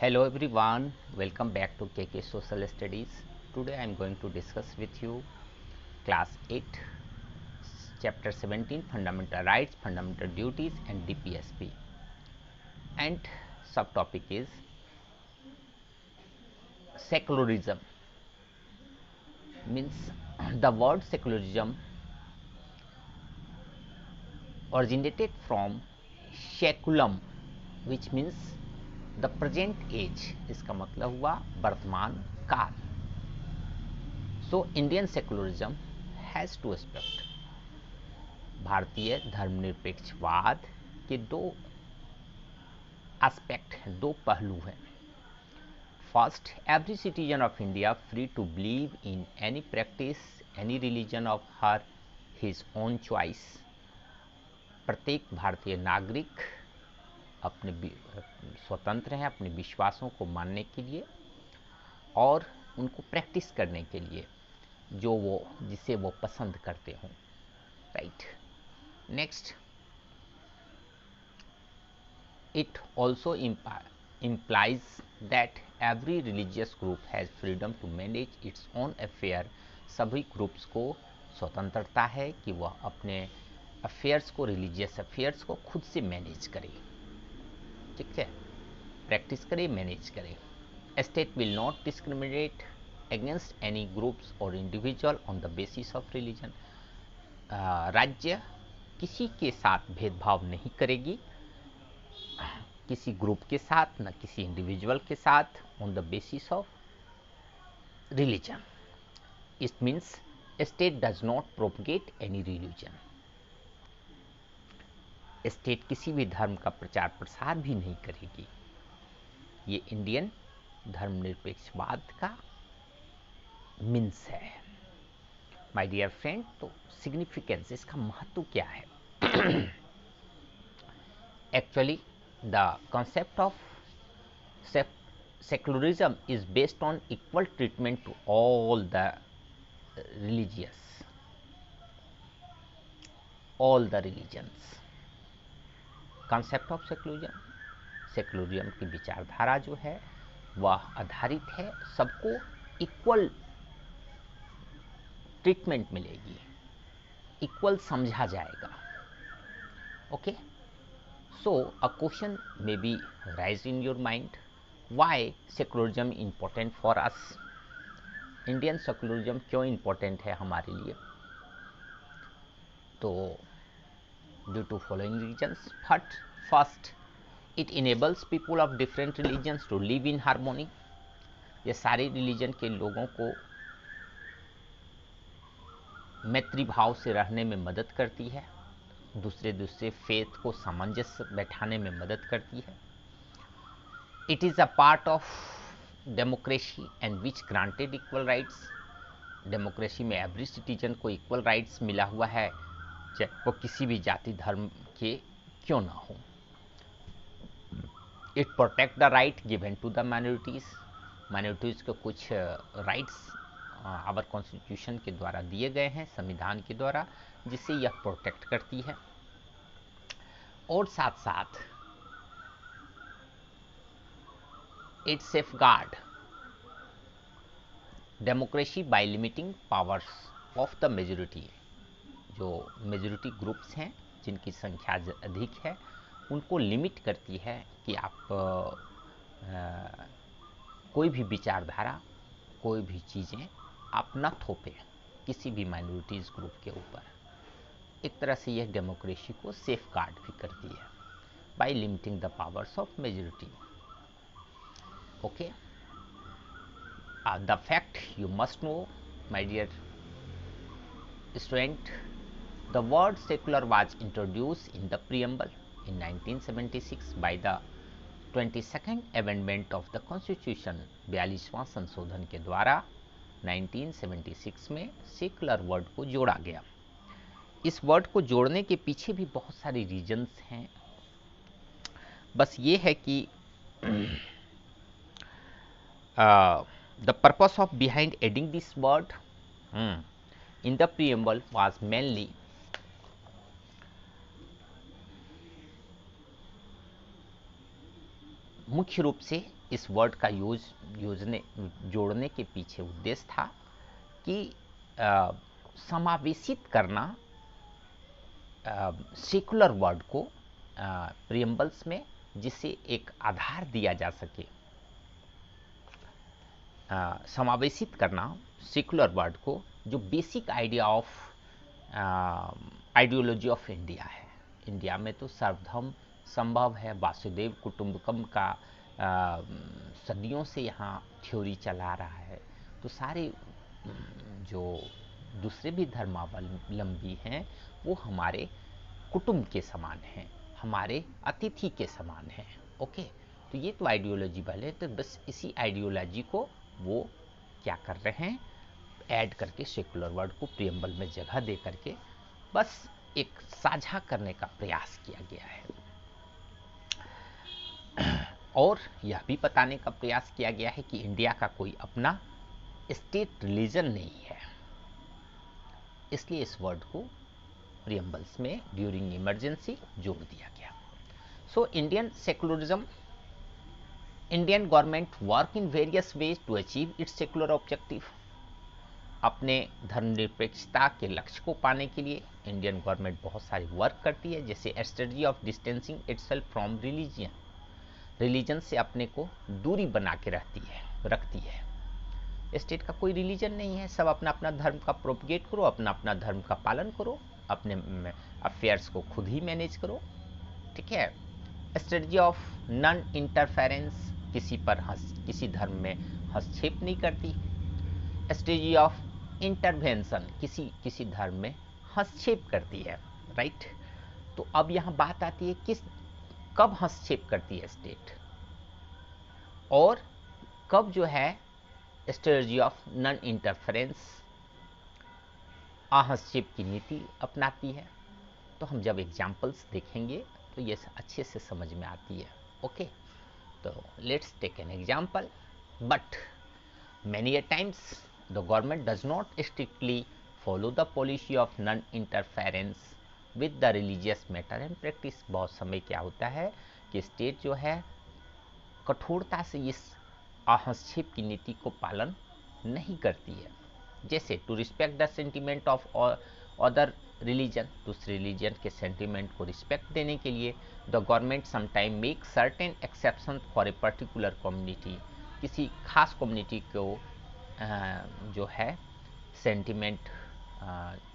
Hello everyone, welcome back to KK Social Studies. Today I am going to discuss with you class 8 chapter 17 fundamental rights, fundamental duties and DPSP. And subtopic is secularism. Means the word secularism originated from seculum which means the present age. इसका मतलब हुआ वर्तमान काल. So Indian secularism has two aspects. भारतीय धर्मनिरपेक्षवाद के दो aspect हैं, दो पहलू हैं. First, every citizen of India free to believe in any practice any religion of her his own choice. प्रत्येक भारतीय नागरिक अपने स्वतंत्र हैं अपने विश्वासों को मानने के लिए और उनको प्रैक्टिस करने के लिए जिसे वो पसंद करते हों. Right. Next, it also implies that every religious group has freedom to manage its own affair. सभी ग्रुप्स को स्वतंत्रता है कि वह अपने अफेयर्स को, रिलीजियस अफेयर्स को खुद से मैनेज करे. ठीक है, प्रैक्टिस करे, मैनेज करे. State will not discriminate against any groups और individual on the basis of religion. राज्य किसी के साथ भेदभाव नहीं करेगी, किसी ग्रुप के साथ, न किसी इंडिविजुअल के साथ, on the basis of religion. It means state does not propagate any religion. State किसी भी धर्म का प्रचार प्रसार भी नहीं करेगी. ये इंडियन धर्मनिरपेक्षवाद का मीन्स है. माय डियर फ्रेंड, तो सिग्निफिकेंस, इसका महत्व क्या है? Actually the concept of secularism is based on equal treatment to all the religions. Concept of secularism की विचारधारा जो है वह आधारित है, सबको इक्वल ट्रीटमेंट मिलेगी, इक्वल समझा जाएगा. Okay. So a question may be raised in your mind, why secularism important for us? Indian secularism क्यों important है हमारे लिए? तो due to following reasons. First, it enables people of different religions to live in harmony. ये सारे religion के लोगों को मैत्री भाव से रहने में मदद करती है, दूसरे फेथ को सामंजस्य बैठाने में मदद करती है. It is a part of democracy and which granted equal rights. Democracy में एवरी सिटीजन को इक्वल राइट्स मिला हुआ है, चाहे वो किसी भी जाति धर्म के क्यों ना हो. It protect the right given to the minorities को कुछ राइट्स आवर कॉन्स्टिट्यूशन के द्वारा दिए गए हैं, संविधान के द्वारा, जिसे यह प्रोटेक्ट करती है. और साथ साथ it safeguard democracy by limiting powers of the majority. जो मेजॉरिटी ग्रुप्स हैं जिनकी संख्या अधिक है, उनको लिमिट करती है कि आप कोई भी विचारधारा, कोई भी चीज़ें आप न थोपें किसी भी माइनॉरिटीज़ ग्रुप के ऊपर. एक तरह से यह डेमोक्रेसी को सेफ गार्ड भी करती है by limiting the powers of majority. Okay. The fact you must know, my dear student, the word secular was introduced in the preamble in 1976 by the 22nd amendment of the constitution. 42वां संशोधन के द्वारा 1976 में secular word को जोड़ा गया. इस word को जोड़ने के पीछे भी बहुत सारी रीजंस हैं. बस ये है कि the purpose of behind adding this word in the preamble was mainly मुख्य रूप से इस वर्ड का जोड़ने के पीछे उद्देश्य था कि समावेशित करना सेकुलर वर्ड को प्रियम्बल्स में, जिसे एक आधार दिया जा सके, समावेशित करना सेकुलर वर्ड को, जो basic idea of ideology of India है। इंडिया में तो सर्वधर्म संभव है, वासुदेव कुटुंबकम का सदियों से यहाँ थ्योरी चला रहा है। तो सारे जो दूसरे भी धर्मावलंबी हैं वो हमारे कुटुंब के समान हैं, हमारे अतिथि के समान हैं। ओके, तो ये तो आइडियोलॉजी वाले हैं। तो बस इसी आइडियोलॉजी को वो क्या कर रहे हैं, ऐड करके सेकुलर वर्ड को प्रियम्बल में जगह दे करके बस एक साझा करने का प्रयास किया गया है। और यह भी बताने का प्रयास किया गया है कि इंडिया का कोई अपना स्टेट रिलीजन नहीं है, इसलिए इस वर्ड को प्रियम्बल्स में ड्यूरिंग इमरजेंसी जोड़ दिया गया। So Indian secularism, Indian government work in various ways to achieve its secular objective. अपने धर्मनिरपेक्षता के लक्ष्य को पाने के लिए इंडियन गवर्नमेंट बहुत सारी वर्क करती है, जैसे strategy of distancing itself from religion से अपने को दूरी बना के रखती है। स्टेट का कोई रिलीजन नहीं है, सब अपना अपना धर्म का प्रोपगेट करो, अपना अपना धर्म का पालन करो, अपने अफेयर्स को खुद ही मैनेज करो। ठीक है। स्ट्रेटजी ऑफ नॉन इंटरफेरेंस, किसी धर्म में हस्तक्षेप नहीं करती। स्ट्रेटजी ऑफ इंटरवेंशन, किसी धर्म में हस्तक्षेप करती है। राइट। तो अब यहाँ बात आती है कब हस्तक्षेप करती है स्टेट, और कब जो है स्ट्रेटजी ऑफ नॉन इंटरफेरेंस, हस्तक्षेप की नीति अपनाती है। तो हम जब एग्जाम्पल्स देखेंगे तो ये अच्छे से समझ में आती है। ओके, तो let's take an example. But many a times the government does not strictly follow the policy of non-interference with the religious matter and practice। बहुत समय क्या होता है कि स्टेट जो है कठोरता से इस हस्तक्षेप की नीति को पालन नहीं करती है। जैसे to respect the sentiment of other religion, दूसरे रिलीजन के सेंटिमेंट को रिस्पेक्ट देने के लिए the government sometime make certain exception for a particular community. किसी खास कम्युनिटी को जो है सेंटिमेंट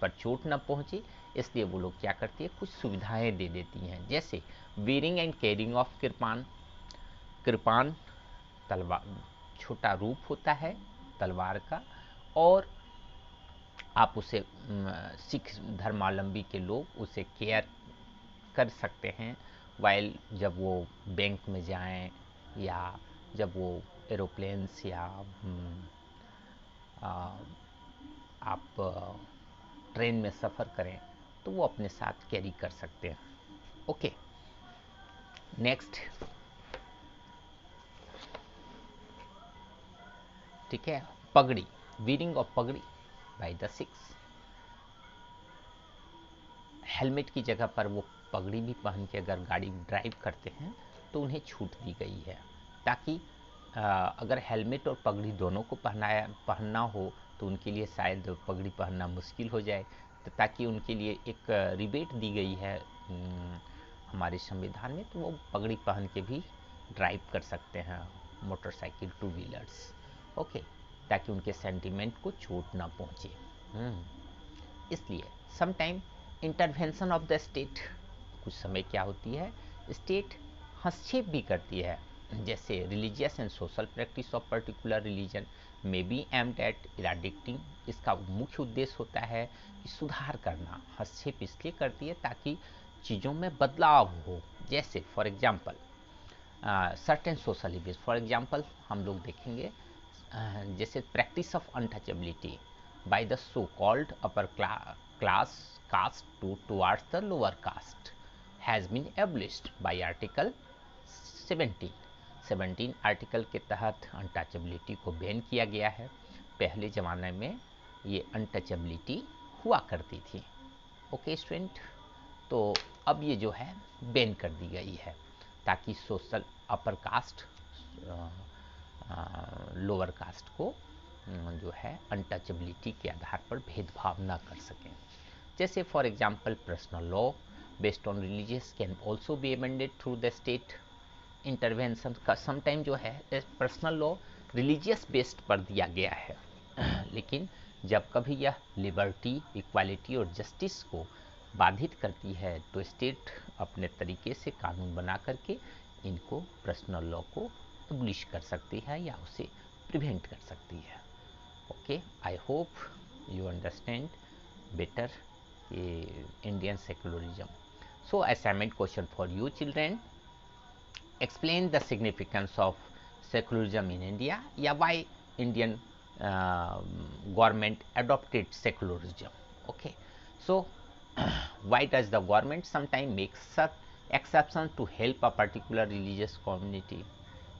पर चोट न पहुंचे, इसलिए वो लोग क्या करती है, कुछ सुविधाएं दे देती हैं। जैसे वेयरिंग एंड कैरिंग ऑफ कृपान तलवार, छोटा रूप होता है तलवार का, और आप उसे सिख धर्मावलंबी के लोग उसे केयर कर सकते हैं वाइल जब वो बैंक में जाएं, या जब वो एरोप्लेन्स या आप ट्रेन में सफ़र करें तो वो अपने साथ कैरी कर सकते हैं। Okay, next. ठीक है, पगड़ी, वीरिंग ऑफ पगड़ी बाय द सिख्स। हेलमेट की जगह पर वो पगड़ी भी पहन के अगर गाड़ी ड्राइव करते हैं तो उन्हें छूट दी गई है, ताकि अगर हेलमेट और पगड़ी दोनों को पहनना हो तो उनके लिए शायद पगड़ी पहनना मुश्किल हो जाए, तो ताकि उनके लिए एक रिबेट दी गई है हमारे संविधान में, तो वो पगड़ी पहन के भी ड्राइव कर सकते हैं मोटरसाइकिल, टू व्हीलर्स। ओके, ताकि उनके सेंटिमेंट को चोट ना पहुँचे। इसलिए sometime intervention of the state, कुछ समय क्या होती है, स्टेट हस्तक्षेप भी करती है। जैसे religious and social practice of particular religion में बी एम्ड एट इराडिक्टिंग। इसका मुख्य उद्देश्य होता है कि सुधार करना। हस्तक्षेप इसलिए करती है ताकि चीज़ों में बदलाव हो। जैसे for example certain social events, for example हम लोग देखेंगे जैसे practice of untouchability by the so called upper class caste towards the lower caste has been abolished by Article 17 article के तहत अनटचेबिलिटी को बैन किया गया है। पहले ज़माने में ये अनटचेबिलिटी हुआ करती थी। ओके स्टूडेंट, तो अब ये जो है बैन कर दी गई है ताकि social upper caste lower caste को जो है अनटचेबिलिटी के आधार पर भेदभाव ना कर सकें। जैसे for example personal law based on religious can also be amended through the state intervention का। समटाइम जो है पर्सनल लॉ रिलीजियस बेस्ड पर दिया गया है लेकिन जब कभी यह लिबर्टी, इक्वालिटी और जस्टिस को बाधित करती है तो स्टेट अपने तरीके से कानून बना करके इनको पर्सनल लॉ को एब्लिश कर सकती है या उसे प्रिवेंट कर सकती है। Okay, I hope you understand better Indian secularism. So assignment question for you children, explain the significance of secularism in India, या why Indian government adopted secularism. Okay, so why does the government sometimes make such exception to help a particular religious community?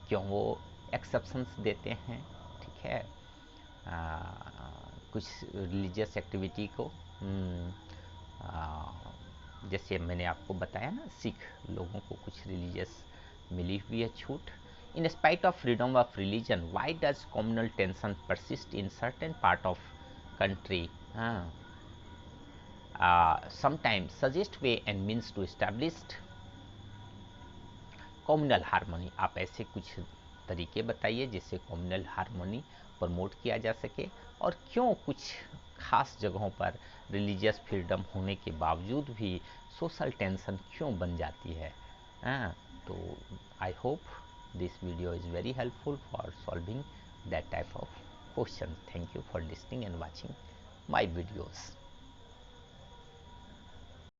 क्यों वो exceptions देते हैं? ठीक है, कुछ religious activity को जैसे मैंने आपको बताया ना, सिख लोगों को कुछ रिलीजियस मिली हुई है छूट। In spite of freedom of religion why does communal tension persist in certain part of country, sometimes suggest way and means to established communal harmony. आप ऐसे कुछ तरीके बताइए जिससे कम्युनल हार्मनी प्रमोट किया जा सके, और क्यों कुछ खास जगहों पर रिलीजियस फ्रीडम होने के बावजूद भी सोशल टेंशन क्यों बन जाती है। तो I hope this video is very helpful for solving that type of questions. Thank you for listening and watching my videos.